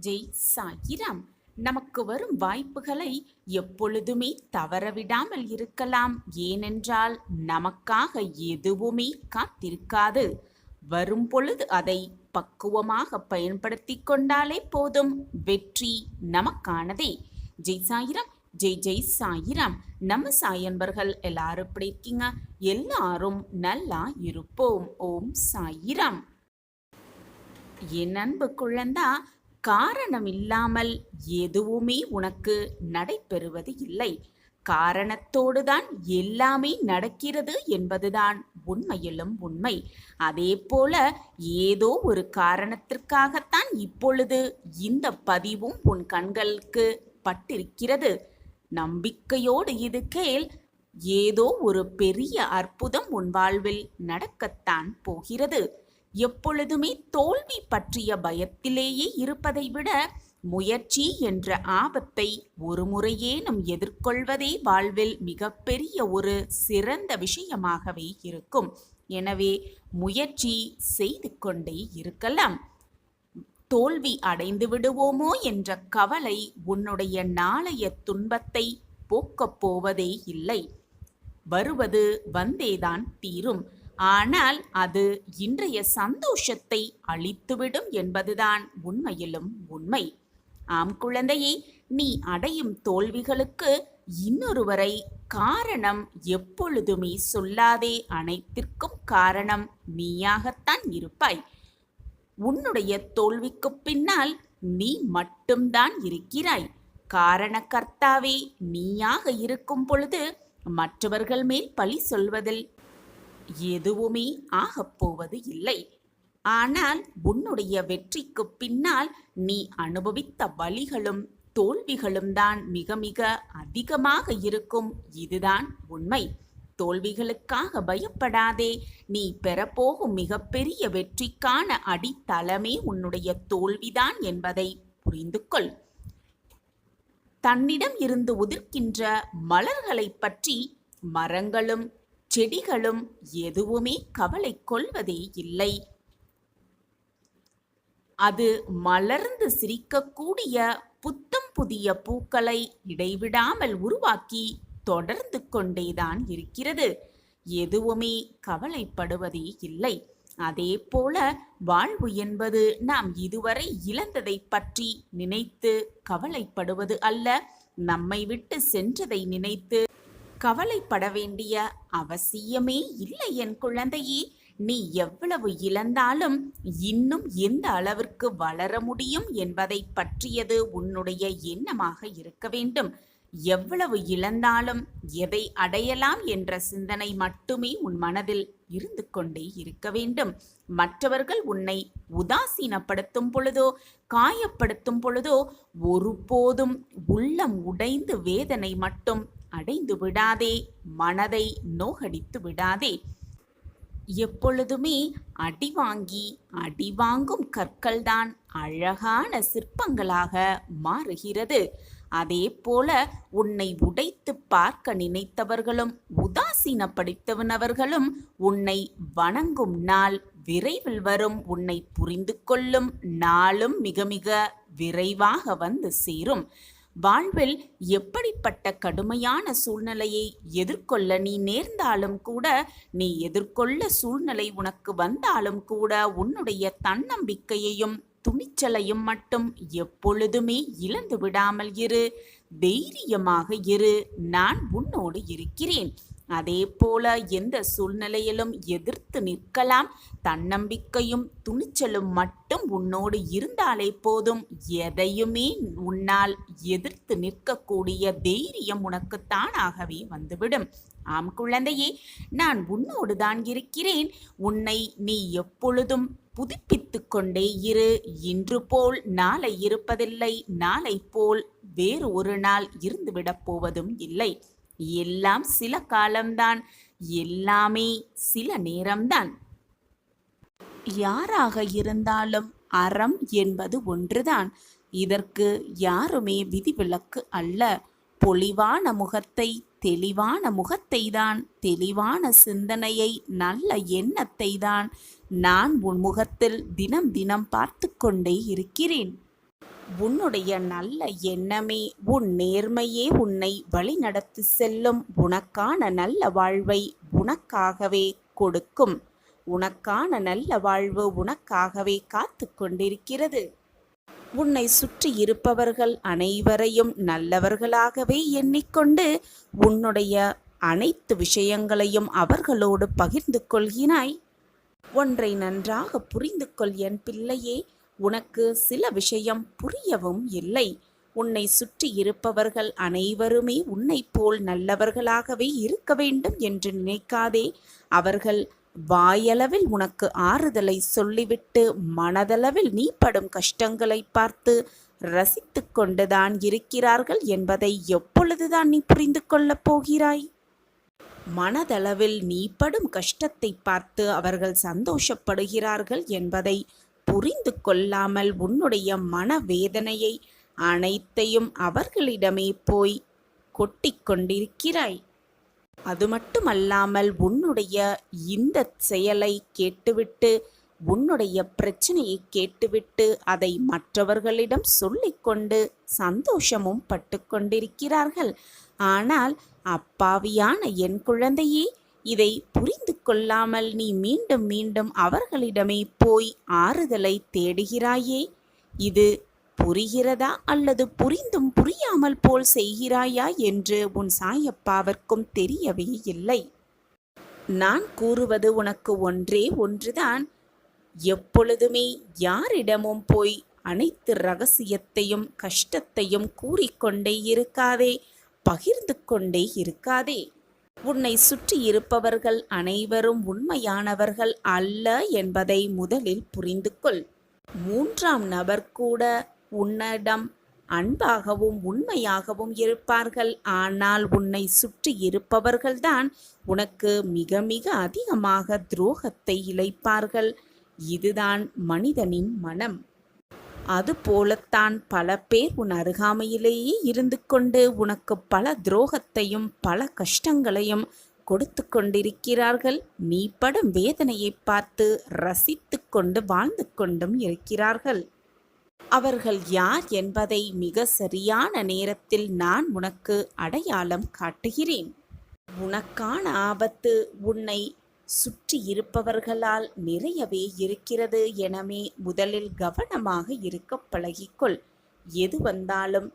ஜெய் சாயிராம். நமக்கு வரும் வாய்ப்புகளை எப்பொழுதுமே தவறவிடாமல் இருக்கலாம். ஏனென்றால் நமக்காக எதுவுமே காத்திருக்காது. வரும் பொழுது அதை பக்குவமாக பயன்படுத்தி கொண்டாலே போதும். வெற்றி நமக்கானதே. ஜெய் சாயிராம். ஜெய் ஜெய் சாயிராம். நம்ம சாயன்பர்கள் எல்லாரும் எப்படி இருக்கீங்க? எல்லாரும் நல்லா இருப்போம். ஓம் சாயிராம். என் அன்பு குழந்தா, காரணம் இல்லாமல் எதுவுமே உனக்கு நடைபெறுவது இல்லை. காரணத்தோடுதான் எல்லாமே நடக்கிறது என்பதுதான் உண்மையிலும் உண்மை. அதே போல ஏதோ ஒரு காரணத்திற்காகத்தான் இப்பொழுது இந்த பதிவும் உன் கண்களுக்கு பட்டிருக்கிறது. நம்பிக்கையோடு இது கேள். ஏதோ ஒரு பெரிய அற்புதம் உன் வாழ்வில் நடக்கத்தான் போகிறது. எப்பொழுதுமே தோல்வி பற்றிய பயத்திலேயே இருப்பதை விட முயற்சி என்ற ஆபத்தை ஒரு முறையேனும் எதிர்கொள்வதே வாழ்வில் மிகப்பெரிய ஒரு சிறந்த விஷயமாகவே இருக்கும். எனவே முயற்சி செய்து கொண்டே இருக்கலாம். தோல்வி அடைந்து விடுவோமோ என்ற கவலை உன்னுடைய நாளைய துன்பத்தை போக்கப் போவதே இல்லை. வருவது வந்தேதான் தீரும். ஆனால் அது இன்றைய சந்தோஷத்தை அழித்துவிடும் என்பதுதான் உண்மையிலும் உண்மை. ஆம் குழந்தையே, நீ அடையும் தோல்விகளுக்கு இன்னொருவரை காரணம் எப்பொழுதுமே சொல்லாதே. அனைத்திற்கும் காரணம் நீயாகத்தான் இருப்பாய். உன்னுடைய தோல்விக்கு பின்னால் நீ மட்டும்தான் இருக்கிறாய். காரணக்கர்த்தாவே நீயாக இருக்கும் பொழுது மற்றவர்கள் மேல் பழி சொல்வதில் எதுவுமே ஆகப்போவது இல்லை. ஆனால் உன்னுடைய வெற்றிக்கு பின்னால் நீ அனுபவித்த வலிகளும் தோல்விகளும் தான் மிக மிக அதிகமாக இருக்கும். இதுதான் உண்மை. தோல்விகளுக்காக பயப்படாதே. நீ பெறப்போகும் மிகப்பெரிய வெற்றிக்கான அடித்தளமே உன்னுடைய தோல்விதான் என்பதை புரிந்து கொள். தன்னிடம் இருந்து உதிர்க்கின்ற மலர்களை பற்றி மரங்களும் செடிகளும் எதுவுமே கவலை கொள்வதே இல்லை. அது மலர்ந்து சிரிக்கக்கூடிய புத்தம் புதிய பூக்களை இடைவிடாமல் உருவாக்கி தொடர்ந்து கொண்டேதான் இருக்கிறது. எதுவுமே கவலைப்படுவதே இல்லை. அதே போல வாழ்வு என்பது நாம் இதுவரை இழந்ததை பற்றி நினைத்து கவலைப்படுவது அல்ல. நம்மை விட்டு சென்றதை நினைத்து கவலைப்பட வேண்டிய அவசியமே இல்லை என் குழந்தையே. நீ எவ்வளவு இழந்தாலும் இன்னும் எந்த அளவிற்கு வளர முடியும் என்பதை பற்றியது உன்னுடைய எண்ணமாக இருக்க வேண்டும். எவ்வளவு இழந்தாலும் எதை அடையலாம் என்ற சிந்தனை மட்டுமே உன் மனதில் இருந்து கொண்டே இருக்க வேண்டும். மற்றவர்கள் உன்னை உதாசீனப்படுத்தும் பொழுதோ காயப்படுத்தும் பொழுதோ ஒருபோதும் உள்ளம் உடைந்து வேதனை மட்டும் அடைந்து விடாதே. மனதை நோகடித்து விடாதே. எப்பொழுதுமே அடிவாங்கும் கற்கள்தான் அழகான சிற்பங்களாக மாறுகிறது. அதே போல உன்னை உடைத்து பார்க்க நினைத்தவர்களும் உதாசீனப்படுத்தினவர்களும் உன்னை வணங்கும் நாள் விரைவில் வரும். உன்னை புரிந்து கொள்ளும் நாளும் மிக மிக விரைவாக வந்து சேரும். வாழ்வில் எப்படிப்பட்ட கடுமையான சூழ்நிலையை எதிர்கொள்ள நீ நேர்ந்தாலும் கூட, நீ எதிர்கொள்ள சூழ்நிலை உனக்கு வந்தாலும் கூட, உன்னுடைய தன்னம்பிக்கையையும் துணிச்சலையும் மட்டும் எப்பொழுதுமே இழந்து விடாமல் இரு. தைரியமாக இரு. நான் உன்னோடு இருக்கிறேன். அதே போல எந்த சூழ்நிலையிலும் எதிர்த்து நிற்கலாம். தன்னம்பிக்கையும் துணிச்சலும் மட்டும் உன்னோடு இருந்தாலே போதும். எதையுமே உன்னால் எதிர்த்து நிற்கக்கூடிய தைரியம் உனக்கு தானாகவே வந்துவிடும். ஆம் குழந்தையே, நான் உன்னோடு தான் இருக்கிறேன். உன்னை நீ எப்பொழுதும் புதுப்பித்து கொண்டே இரு. இன்று போல் நாளை இருப்பதில்லை. நாளை போல் வேறு ஒரு நாள் இருந்துவிடப் போவதும் இல்லை. எல்லாம் சில காலம்தான். எல்லாமே சில நேரம்தான். யாராக இருந்தாலும் அறம் என்பது ஒன்றுதான். இதற்கு யாருமே விதிவிலக்கு அல்ல. பொலிவான முகத்தை, தெளிவான முகத்தை தான், தெளிவான சிந்தனையை, நல்ல எண்ணத்தை தான் நான் உன் முகத்தில் தினம் தினம் பார்த்து கொண்டே இருக்கிறேன். உன்னுடைய நல்ல எண்ணமே, உன் நேர்மையே உன்னை வழிநடத்தி செல்லும். உனக்கான நல்ல வாழ்வை உனக்காகவே கொடுக்கும். உனக்கான நல்ல வாழ்வு உனக்காகவே காத்து கொண்டிருக்கிறது. உன்னை சுற்றி இருப்பவர்கள் அனைவரையும் நல்லவர்களாகவே எண்ணிக்கொண்டு உன்னுடைய அனைத்து விஷயங்களையும் அவர்களோடு பகிர்ந்து கொள்கிறாய். ஒன்றை நன்றாக புரிந்து கொள் என் பிள்ளையே, உனக்கு சில விஷயம் புரியவும் இல்லை. உன்னை சுற்றி இருப்பவர்கள் அனைவருமே உன்னை போல் நல்லவர்களாகவே இருக்க வேண்டும் என்று நினைக்காதே. அவர்கள் வாயளவில் உனக்கு ஆறுதலை சொல்லிவிட்டு மனதளவில் நீ படும் கஷ்டங்களை பார்த்து ரசித்து கொண்டுதான் இருக்கிறார்கள் என்பதை எப்பொழுதுதான் நீ புரிந்து கொள்ளப் போகிறாய்? மனதளவில் நீ படும் கஷ்டத்தை பார்த்து அவர்கள் சந்தோஷப்படுகிறார்கள் என்பதை புரிந்து கொள்ளாமல் உன்னுடைய மனவேதனையை அனைத்தையும் அவர்களிடமே போய் கொட்டிக் கொண்டிருக்கிறாய். அது மட்டுமல்லாமல் உன்னுடைய இந்த செயலை கேட்டுவிட்டு, உன்னுடைய பிரச்சனையை கேட்டுவிட்டு அதை மற்றவர்களிடம் சொல்லிக்கொண்டு சந்தோஷமும் பட்டு கொண்டிருக்கிறார்கள். ஆனால் அப்பாவியான என் குழந்தையே, இதை புரிந்து கொள்ளாமல் நீ மீண்டும் மீண்டும் அவர்களிடமே போய் ஆறுதலை தேடுகிறாயே. இது புரிகிறதா அல்லது புரிந்தும் புரியாமல் போல் செய்கிறாயா என்று உன் சாயப்பாவிற்கும் தெரியவே இல்லை. நான் கூறுவது உனக்கு ஒன்றே ஒன்றுதான். எப்பொழுதுமே யாரிடமும் போய் அனைத்து ரகசியத்தையும் கஷ்டத்தையும் கூறிக்கொண்டே இருக்காதே, பகிர்ந்து கொண்டே இருக்காதே. உன்னை சுற்றி இருப்பவர்கள் அனைவரும் உண்மையானவர்கள் அல்ல என்பதை முதலில் புரிந்து கொள். மூன்றாம் நபர் கூட உன்னிடம் அன்பாகவும் உண்மையாகவும் இருப்பார்கள். ஆனால் உன்னை சுற்றி இருப்பவர்கள்தான் உனக்கு மிக மிக அதிகமாக துரோகத்தை இழைப்பார்கள். இதுதான் மனிதனின் மனம். அதுபோலத்தான் பல பேர் உன் அருகாமையிலேயே இருந்து கொண்டு உனக்கு பல துரோகத்தையும் பல கஷ்டங்களையும் கொடுத்து கொண்டிருக்கிறார்கள். நீ படும் வேதனையை பார்த்து ரசித்து கொண்டு வாழ்ந்து கொண்டும் இருக்கிறார்கள். அவர்கள் யார் என்பதை மிக சரியான நேரத்தில் நான் உனக்கு அடையாளம் காட்டுகிறேன். உனக்கான ஆபத்து உன்னை சுற்றி இருப்பவர்களால் நிறையவே இருக்கிறது. எனவே முதலில் கவனமாக இருக்க பழகிக்கொள். எது வந்தாலும்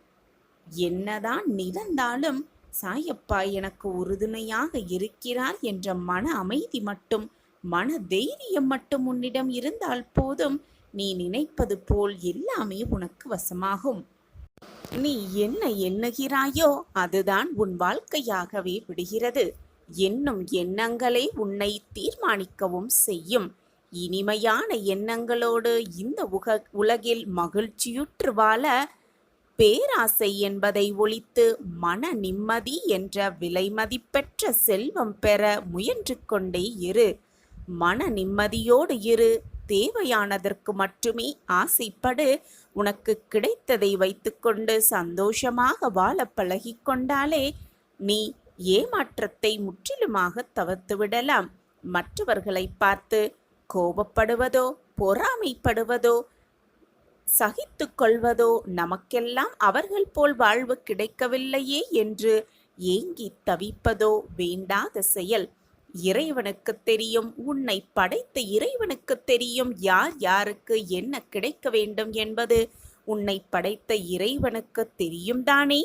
என்னதான் நிகழ்ந்தாலும் சாயப்பா எனக்கு உறுதுணையாக இருக்கிறார் என்ற மன அமைதி மட்டும், மன தைரியம் மட்டும் உன்னிடம் இருந்தால் போதும். நீ நினைப்பது போல் எல்லாமே உனக்கு வசமாகும். நீ என்ன எண்ணுகிறாயோ அதுதான் உன் வாழ்க்கையாகவே விடுகிறது. எண்ணும் எண்ணங்களே உன்னை தீர்மானிக்கவும் செய்யும். இனிமையான எண்ணங்களோடு இந்த உலகில் மகிழ்ச்சியுற்று வாழ பேராசை என்பதை ஒழித்து மன நிம்மதி என்ற விலை மதிப்பெற்ற செல்வம் பெற முயன்று கொண்டே இரு. மன நிம்மதியோடு இரு. தேவையானதற்கு மட்டுமே ஆசைப்படு. உனக்கு கிடைத்ததை வைத்துக்கொண்டு சந்தோஷமாக வாழ பழகிக்கொண்டாலே நீ ஏமாற்றத்தை முற்றிலுமாக தவிர்த்துவிடலாம். மற்றவர்களை பார்த்து கோபப்படுவதோ பொறாமைப்படுவதோ சகித்து கொள்வதோ, நமக்கெல்லாம் அவர்கள் போல் வாழ்வு கிடைக்கவில்லையே என்று ஏங்கி தவிப்பதோ வேண்டாத செயல். இறைவனுக்கு தெரியும், உன்னை படைத்த இறைவனுக்கு தெரியும் யார் யாருக்கு என்ன கிடைக்க வேண்டும் என்பது உன்னை படைத்த இறைவனுக்கு தெரியும் தானே.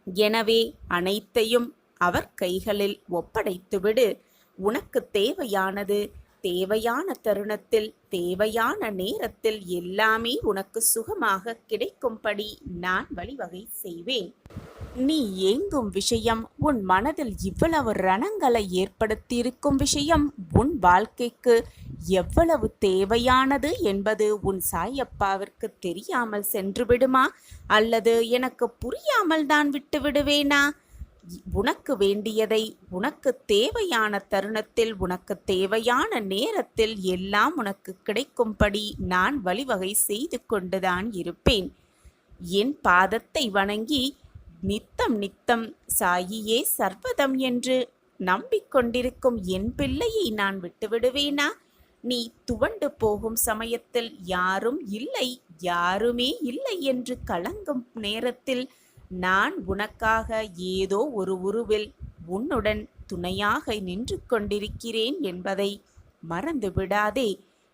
எனவே அனைத்தையும் அவர் கைகளில் ஒப்படைத்துவிடு. உனக்கு தேவையானது தேவையான தருணத்தில் தேவையான நேரத்தில் எல்லாமே உனக்கு சுகமாக கிடைக்கும்படி நான் வழிவகை செய்வேன். நீ ஏங்கும் விஷயம், உன் மனதில் இவ்வளவு ரணங்களை ஏற்படுத்தியிருக்கும் விஷயம் உன் வாழ்க்கைக்கு எவ்வளவு தேவையானது என்பது உன் சாயப்பாவிற்கு தெரியாமல் சென்று விடுமா? அல்லது எனக்கு புரியாமல் தான் விட்டு விடுவேனா? உனக்கு வேண்டியதை உனக்கு தேவையான தருணத்தில் உனக்கு தேவையான நேரத்தில் எல்லாம் உனக்கு கிடைக்கும்படி நான் வழிவகை செய்து கொண்டுதான் இருப்பேன். என் பாதத்தை வணங்கி நித்தம் நித்தம் சாயியே சர்வதம் என்று நம்பிக்கொண்டிருக்கும் என் பிள்ளையை நான் விட்டுவிடுவேனா? நீ துவண்டு போகும் சமயத்தில் யாரும் இல்லை, யாருமே இல்லை என்று கலங்கும் நேரத்தில் நான் உனக்காக ஏதோ ஒரு உருவில் உன்னுடன் துணையாக நின்று கொண்டிருக்கிறேன் என்பதை மறந்து விடாதே.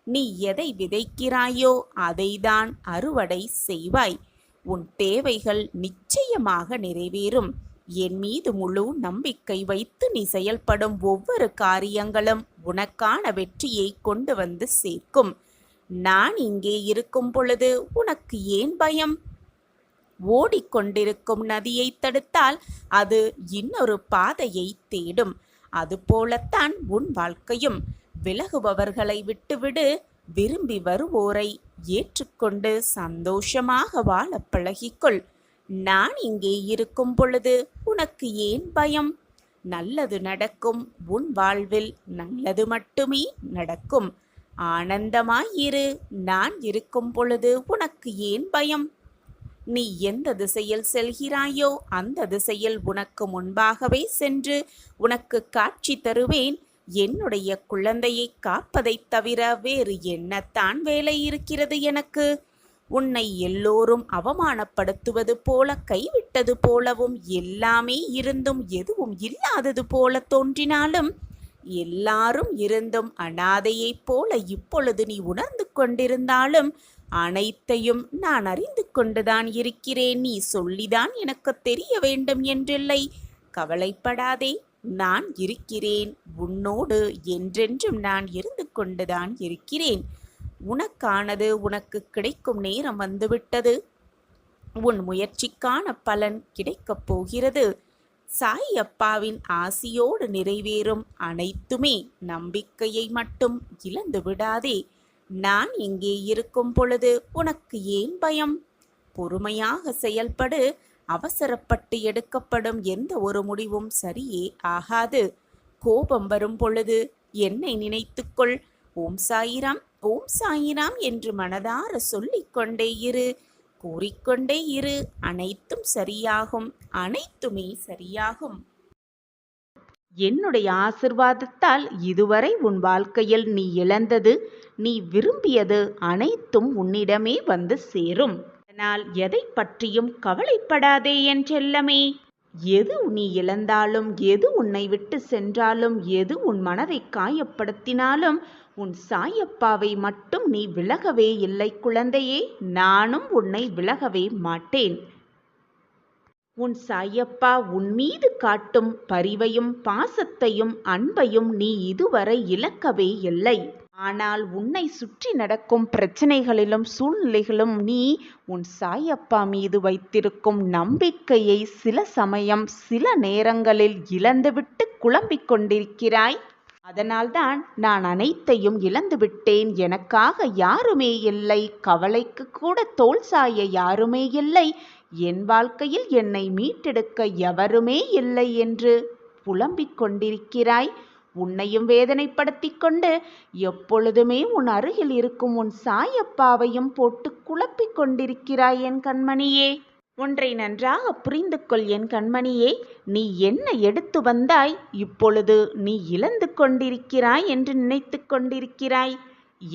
நீ எதை விதைக்கிறாயோ அதைதான் அறுவடை செய்வாய். உன் தேவைகள் நிச்சயமாக நிறைவேறும். என் மீது முழு நம்பிக்கை வைத்து நீ செயல்படும் ஒவ்வொரு காரியங்களும் உனக்கான வெற்றியை கொண்டு வந்து சேர்க்கும். நான் இங்கே இருக்கும் பொழுது உனக்கு ஏன் பயம்? ஓடிக்கொண்டிருக்கும் நதியை தடுத்தால் அது இன்னொரு பாதையை தேடும். அதுபோலத்தான் உன் வாழ்க்கையும். விலகுபவர்களை விட்டுவிடு. விரும்பி வருவோரை ஏற்றுக்கொண்டு சந்தோஷமாக வாழ பழகிக்கொள். நான் இங்கே இருக்கும் பொழுது உனக்கு ஏன் பயம்? நல்லது நடக்கும். உன் வாழ்வில் நல்லது மட்டுமே நடக்கும். ஆனந்தமாயிரு. நான் இருக்கும் பொழுது உனக்கு ஏன் பயம்? நீ எந்த திசையில் செல்கிறாயோ அந்த திசையில் உனக்கு முன்பாகவே சென்று உனக்கு காட்சி தருவேன். என்னுடைய குழந்தையை காப்பதைத் தவிர வேறு என்னத்தான் வேலை இருக்கிறது எனக்கு? உன்னை எல்லோரும் அவமானப்படுத்துவது போல, கைவிட்டது போலவும், எல்லாமே இருந்தும் எதுவும் இல்லாதது போல தோன்றினாலும், எல்லாரும் இருந்தும் அனாதையைப் போல இப்பொழுது நீ உணர்ந்து கொண்டிருந்தாலும், அனைத்தையும் நான் அறிந்து கொண்டுதான் இருக்கிறேன். நீ சொல்லிதான் எனக்கு தெரிய வேண்டும் என்றில்லை. கவலைப்படாதே, நான் இருக்கிறேன். உன்னோடு என்றென்றும் நான் இருந்து கொண்டுதான் இருக்கிறேன். உனக்கானது உனக்கு கிடைக்கும் நேரம் வந்துவிட்டது. உன் முயற்சிக்கான பலன் கிடைக்கப் போகிறது. சாய் அப்பாவின் ஆசியோடு நிறைவேறும் அனைத்துமே. நம்பிக்கையை மட்டும் இழந்து விடாதே. நான் இங்கே இருக்கும் பொழுது உனக்கு ஏன் பயம்? பொறுமையாக செயல்படு. அவசரப்பட்டு எடுக்கப்படும் எந்த ஒரு முடிவும் சரியே ஆகாது. கோபம் வரும் பொழுது என்னை நினைத்துக்கொள். ஓம் சாயிராம், ஓம் சாயிராம் என்று மனதார சொல்லிக்கொண்டே இரு, கூறிக்கொண்டே இரு. அனைத்தும் சரியாகும். அனைத்துமே சரியாகும். என்னுடைய ஆசிர்வாதத்தால் இதுவரை உன் வாழ்க்கையில் நீ இழந்தது, நீ விரும்பியது அனைத்தும் உன்னிடமே வந்து சேரும். அதனால் எதை பற்றியும் கவலைப்படாதே என் செல்லமே. எது நீ இழந்தாலும், எது உன்னை விட்டு சென்றாலும், எது உன் மனதை காயப்படுத்தினாலும், உன் சாயப்பாவை மட்டும் நீ விலகவே இல்லை குழந்தையே. நானும் உன்னை விலகவே மாட்டேன். உன் சாயப்பா உன் மீது காட்டும் பரிவையும் பாசத்தையும் அன்பையும் நீ இதுவரை இழக்கவே இல்லை. ஆனால் உன்னை சுற்றி நடக்கும் பிரச்சனைகளிலும் சூழ்நிலைகளும் நீ உன் சாயப்பா மீது வைத்திருக்கும் நம்பிக்கையை சில சமயம், சில நேரங்களில் இழந்துவிட்டு குழம்பிக் கொண்டிருக்கிறாய். அதனால்தான் நான் அனைத்தையும் இழந்துவிட்டேன், எனக்காக யாருமே இல்லை, கவலைக்கு கூட தோள் சாய யாருமே இல்லை, என் வாழ்க்கையில் என்னை மீட்டெடுக்க எவருமே இல்லை என்று புலம்பிக் கொண்டிருக்கிறாய். உன்னையும் வேதனைப்படுத்தி கொண்டு எப்பொழுதுமே உன் அருகில் இருக்கும் உன் சாயப்பாவையும் போட்டு குழப்பிக் கொண்டிருக்கிறாய் என் கண்மணியே. ஒன்றை நன்றாக புரிந்து கொள் என் கண்மணியே. நீ என்ன எடுத்து வந்தாய், இப்பொழுது நீ இழந்து கொண்டிருக்கிறாய் என்று நினைத்து கொண்டிருக்கிறாய்.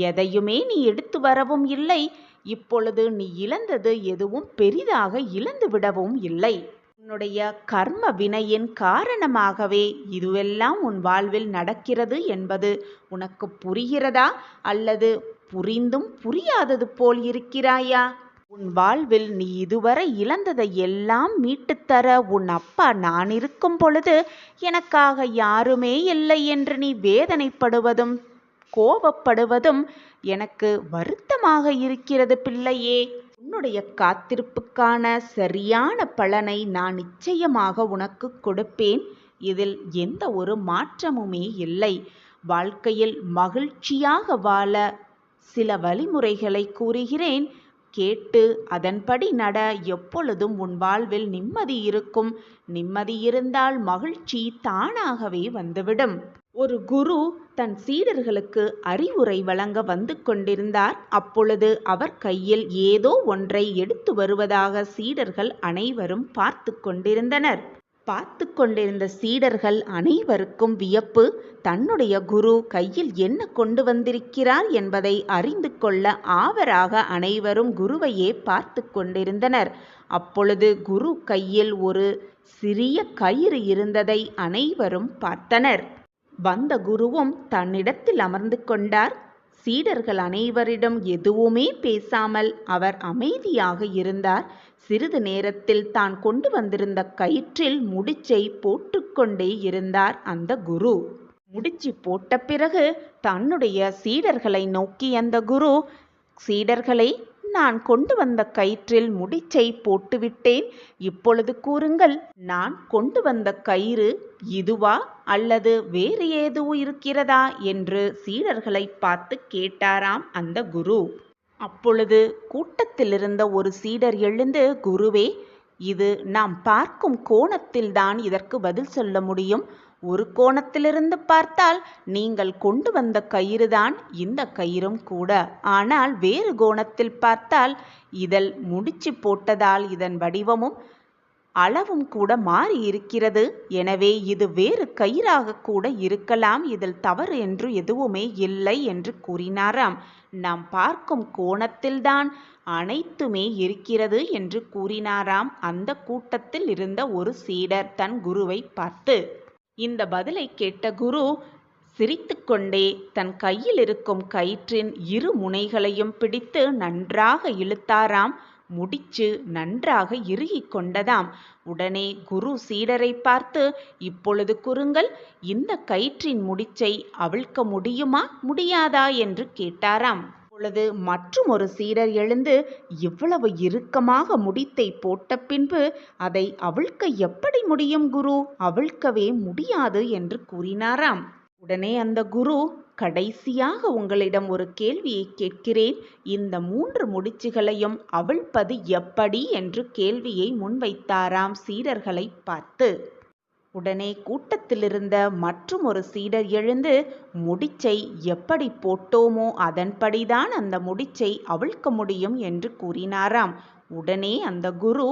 எதையுமே நீ எடுத்து வரவும் இல்லை. இப்பொழுது நீ இழந்தது எதுவும் பெரிதாக இழந்து விடவும் இல்லை. உன்னுடைய கர்ம வினையின் காரணமாகவே இதுவெல்லாம் உன் வாழ்வில் நடக்கிறது என்பது உனக்கு புரிகிறதா, அல்லது புரிந்தும் புரியாதது போல் இருக்கிறாயா? உன் வாழ்வில் நீ இதுவரை இழந்ததை எல்லாம் மீட்டுத்தர உன் அப்பா நான் இருக்கும் பொழுது எனக்காக யாருமே இல்லை என்று நீ வேதனைப்படுவதும் கோபப்படுவதும் எனக்கு வருத்தமாக இருக்கிறது பிள்ளையே. உன்னுடைய காத்திருப்புக்கான சரியான பலனை நான் நிச்சயமாக உனக்கு கொடுப்பேன். இதில் எந்த ஒரு மாற்றமுமே இல்லை. வாழ்க்கையில் மகிழ்ச்சியாக வாழ சில வழிமுறைகளை கூறுகிறேன், கேட்டு அதன்படி நட. எப்பொழுதும் உன் வாழ்வில் நிம்மதி இருக்கும். நிம்மதி இருந்தால் மகிழ்ச்சி தானாகவே வந்துவிடும். ஒரு குரு தன் சீடர்களுக்கு அறிவுரை வழங்க வந்து கொண்டிருந்தார். அப்பொழுது அவர் கையில் ஏதோ ஒன்றை எடுத்து வருவதாக சீடர்கள் அனைவரும் பார்த்து கொண்டிருந்தனர். பார்த்து கொண்டிருந்த சீடர்கள் அனைவருக்கும் வியப்பு. தன்னுடைய குரு கையில் என்ன கொண்டு வந்திருக்கிறார் என்பதை அறிந்து கொள்ள ஆவராக அனைவரும் குருவையே பார்த்து கொண்டிருந்தனர். அப்பொழுது குரு கையில் ஒரு சிறிய கயிறு இருந்ததை அனைவரும் பார்த்தனர். வந்த குருவும் தன்னிடத்தில் அமர்ந்து கொண்டார். சீடர்கள் அனைவரிடம் எதுவுமே பேசாமல் அவர் அமைதியாக இருந்தார். சிறிது நேரத்தில் தான் கொண்டு வந்திருந்த கயிற்றில் முடிச்சை போட்டுக்கொண்டே இருந்தார் அந்த குரு. முடிச்சு போட்ட பிறகு தன்னுடைய சீடர்களை நோக்கி அந்த குரு, சீடர்களே, நான் கொண்டு வந்த கயிற்றில் முடிச்சை போட்டுவிட்டேன். இப்பொழுது கூறுங்கள், நான் கொண்டு வந்த கயிறு இதுவா அல்லது வேறு ஏதோ இருக்கிறதா என்று சீடர்களை பார்த்து கேட்டாராம் அந்த குரு. அப்பொழுது கூட்டத்திலிருந்த ஒரு சீடர் எழுந்து, குருவே, இது நாம் பார்க்கும் கோணத்தில்தான் இதற்கு பதில் சொல்ல முடியும். ஒரு கோணத்திலிருந்து பார்த்தால் நீங்கள் கொண்டு வந்த கயிறுதான் இந்த கயிறும் கூட. ஆனால் வேறு கோணத்தில் பார்த்தால் இதில் முடிச்சு போட்டதால் இதன் வடிவமும் அளவும் கூட மாறி இருக்கிறது. எனவே இது வேறு கயிறாக கூட இருக்கலாம். இதில் தவறு என்று எதுவுமே இல்லை என்று கூறினாராம். நாம் பார்க்கும் கோணத்தில்தான் அனைத்துமே இருக்கிறது என்று கூறினாராம் அந்த கூட்டத்தில் இருந்த ஒரு சீடர் தன் குருவை பார்த்து. இந்த பதிலை கேட்ட குரு சிரித்துக்கொண்டே தன் கையில் இருக்கும் கயிற்றின் இரு முனைகளையும் பிடித்து நன்றாக இழுத்தாராம். முடிச்சு நன்றாக இறுகிக் கொண்டதாம். உடனே குரு சீடரை பார்த்து, இப்பொழுது கூறுங்கள், இந்த கயிற்றின் முடிச்சை அவிழ்க்க முடியுமா முடியாதா என்று கேட்டாராம். அப்பொழுது மற்றும் ஒரு சீடர் எழுந்து, இவ்வளவு இறுக்கமாக முடித்தை போட்ட பின்பு அதை அவிழ்க்க எப்படி முடியும் குரு? அவிழ்க்கவே முடியாது என்று கூறினாராம். உடனே அந்த குரு, கடைசியாக உங்களிடம் ஒரு கேள்வியை கேட்கிறேன். இந்த 3 முடிச்சுகளையும் அவிழ்ப்பது எப்படி என்று கேள்வியை முன்வைத்தாராம் சீடர்களை பார்த்து. உடனே கூட்டத்திலிருந்த மற்றும் ஒரு சீடர் எழுந்து, முடிச்சை எப்படி போட்டோமோ அதன்படிதான் அந்த முடிச்சை அவிழ்க்க முடியும் என்று கூறினாராம். உடனே அந்த குரு,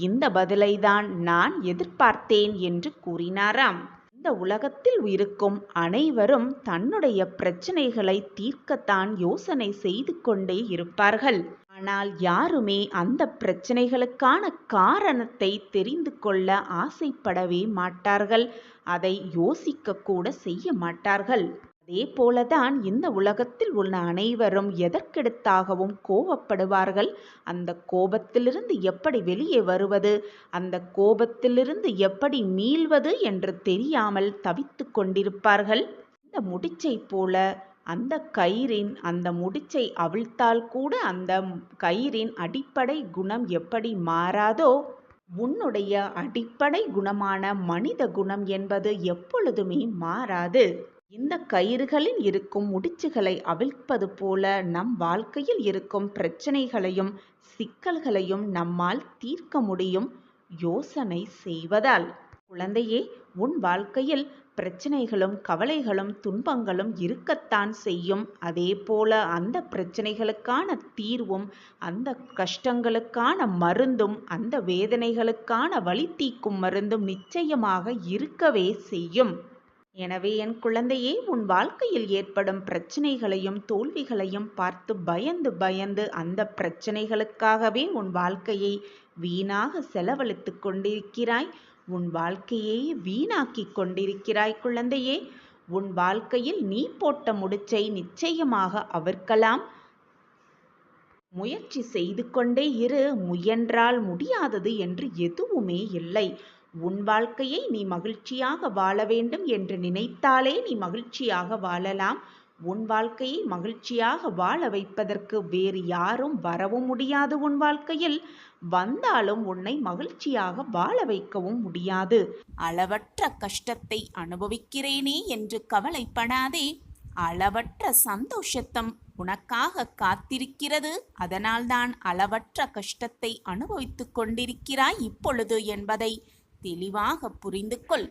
இந்த பதிலை தான் நான் எதிர்பார்த்தேன் என்று கூறினாராம். இந்த உலகத்தில் இருக்கும் அனைவரும் தன்னுடைய பிரச்சனைகளை தீர்க்கத்தான் யோசனை செய்து கொண்டே இருப்பார்கள். ஆனால் யாருமே அந்த பிரச்சனைகளுக்கான காரணத்தை தெரிந்து கொள்ள ஆசைப்படவே மாட்டார்கள். அதை யோசிக்க கூட செய்ய மாட்டார்கள். அதே போலதான் இந்த உலகத்தில் உள்ள அனைவரும் எதற்கெடுத்தாகவும் கோபப்படுவார்கள். அந்த கோபத்திலிருந்து எப்படி வெளியே வருவது, அந்த கோபத்திலிருந்து எப்படி மீள்வது என்று தெரியாமல் தவித்து கொண்டிருப்பார்கள். இந்த முடிச்சை போல அந்த கயிறின் அந்த முடிச்சை அவிழ்த்தால் கூட அந்த கயிறின் அடிப்படை குணம் எப்படி மாறாதோ, உன்னுடைய அடிப்படை குணமான மனித குணம் என்பது எப்பொழுதுமே மாறாது. இந்த கயிறுகளில் இருக்கும் முடிச்சுகளை அவிழ்ப்பது போல நம் வாழ்க்கையில் இருக்கும் பிரச்சனைகளையும் சிக்கல்களையும் நம்மால் தீர்க்க முடியும் யோசனை செய்வதால். குழந்தையே, உன் வாழ்க்கையில் பிரச்சனைகளும் கவலைகளும் துன்பங்களும் இருக்கத்தான் செய்யும். அதே போல அந்த பிரச்சனைகளுக்கான தீர்வும் அந்த கஷ்டங்களுக்கான மருந்தும் அந்த வேதனைகளுக்கான வலி தீர்க்கும் மருந்தும் நிச்சயமாக இருக்கவே செய்யும். எனவே என் குழந்தையே, உன் வாழ்க்கையில் ஏற்படும் பிரச்சனைகளையும் தோல்விகளையும் பார்த்து பயந்து பயந்து அந்த பிரச்சனைகளுக்காகவே உன் வாழ்க்கையை வீணாக செலவழித்து கொண்டிருக்கிறாய். உன் வாழ்க்கையை வீணாக்கி கொண்டிருக்கிறாய். குழந்தையே, உன் வாழ்க்கையில் நீ போட்ட முடிச்சை நிச்சயமாக அவிழ்க்கலாம். முயற்சி செய்து கொண்டே இரு. முயன்றால் முடியாதது என்று எதுவுமே இல்லை. உன் வாழ்க்கையை நீ மகிழ்ச்சியாக வாழ வேண்டும் என்று நினைத்தாலே நீ மகிழ்ச்சியாக வாழலாம். உன் வாழ்க்கையை மகிழ்ச்சியாக வாழ வைப்பதற்கு வேறு யாரும் வரவும் முடியாது. உன் வாழ்க்கையில் வந்தாலும் உன்னை மகிழ்ச்சியாக வாழ வைக்கவும் முடியாது. அளவற்ற கஷ்டத்தை அனுபவிக்கிறேனே என்று கவலைப்படாதே. அளவற்ற சந்தோஷத்தம் உனக்காக காத்திருக்கிறது. அதனால்தான் அளவற்ற கஷ்டத்தை அனுபவித்துக் கொண்டிருக்கிறாய் இப்பொழுது என்பதை தெளிவாக புரிந்து கொள்.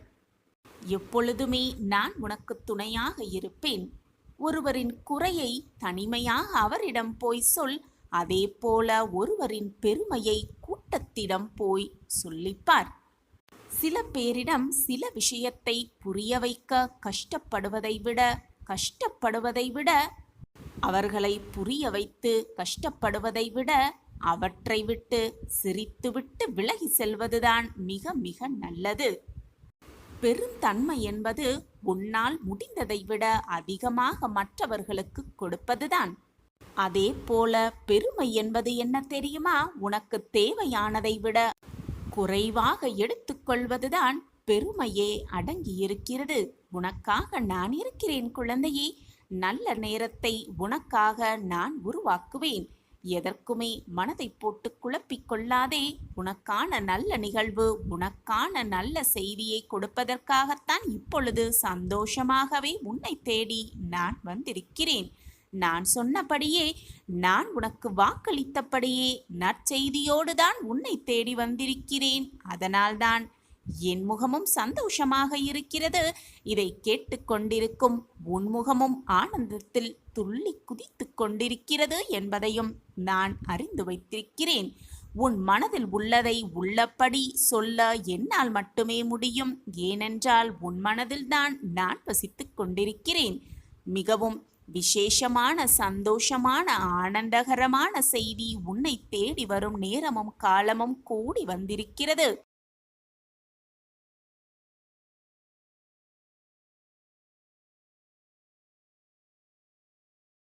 எப்பொழுதுமே நான் உனக்கு துணையாக இருப்பேன். ஒருவரின் குறையை தனிமையாக அவரிடம் போய் சொல். அதே போல ஒருவரின் பெருமையை கூட்டத்திடம் போய் சொல்லிப்பார். சில பேரிடம் சில விஷயத்தை புரிய வைக்க கஷ்டப்படுவதை விட அவர்களை புரிய வைத்து கஷ்டப்படுவதை விட அவற்றை விட்டு சிரித்துவிட்டு விலகி செல்வதுதான் மிக மிக நல்லது. பெருந்தன்மை என்பது உன்னால் முடிந்ததை விட அதிகமாக மற்றவர்களுக்கு கொடுப்பதுதான். அதே போல பெருமை என்பது என்ன தெரியுமா? உனக்கு தேவையானதை விட குறைவாக எடுத்துக்கொள்வதுதான் பெருமையே அடங்கியிருக்கிறது. உனக்காக நான் இருக்கிறேன் குழந்தையே. நல்ல நேரத்தை உனக்காக நான் உருவாக்குவேன். எதற்குமே மனதை போட்டு குழப்பிக் கொள்ளாதே. உனக்கான நல்ல நிகழ்வு, உனக்கான நல்ல செய்தியை கொடுப்பதற்காகத்தான் இப்பொழுது சந்தோஷமாகவே உன்னை தேடி நான் வந்திருக்கிறேன். நான் சொன்னபடியே, நான் உனக்கு வாக்களித்தபடியே நற்செய்தியோடு தான் உன்னை தேடி வந்திருக்கிறேன். அதனால்தான் என் முகமும் சந்தோஷமாக இருக்கிறது. இதை கேட்டுக்கொண்டிருக்கும் உன் முகமும் ஆனந்தத்தில் துள்ளி குதித்து கொண்டிருக்கிறது என்பதையும் நான் அறிந்து வைத்திருக்கிறேன். உன் மனதில் உள்ளதை உள்ளபடி சொல்ல என்னால் மட்டுமே முடியும். ஏனென்றால் உன் மனதில்தான் நான் வசித்துக் கொண்டிருக்கிறேன். மிகவும் விசேஷமான, சந்தோஷமான, ஆனந்தகரமான செய்தி உன்னை தேடி வரும் நேரமும் காலமும் கூடி வந்திருக்கிறது.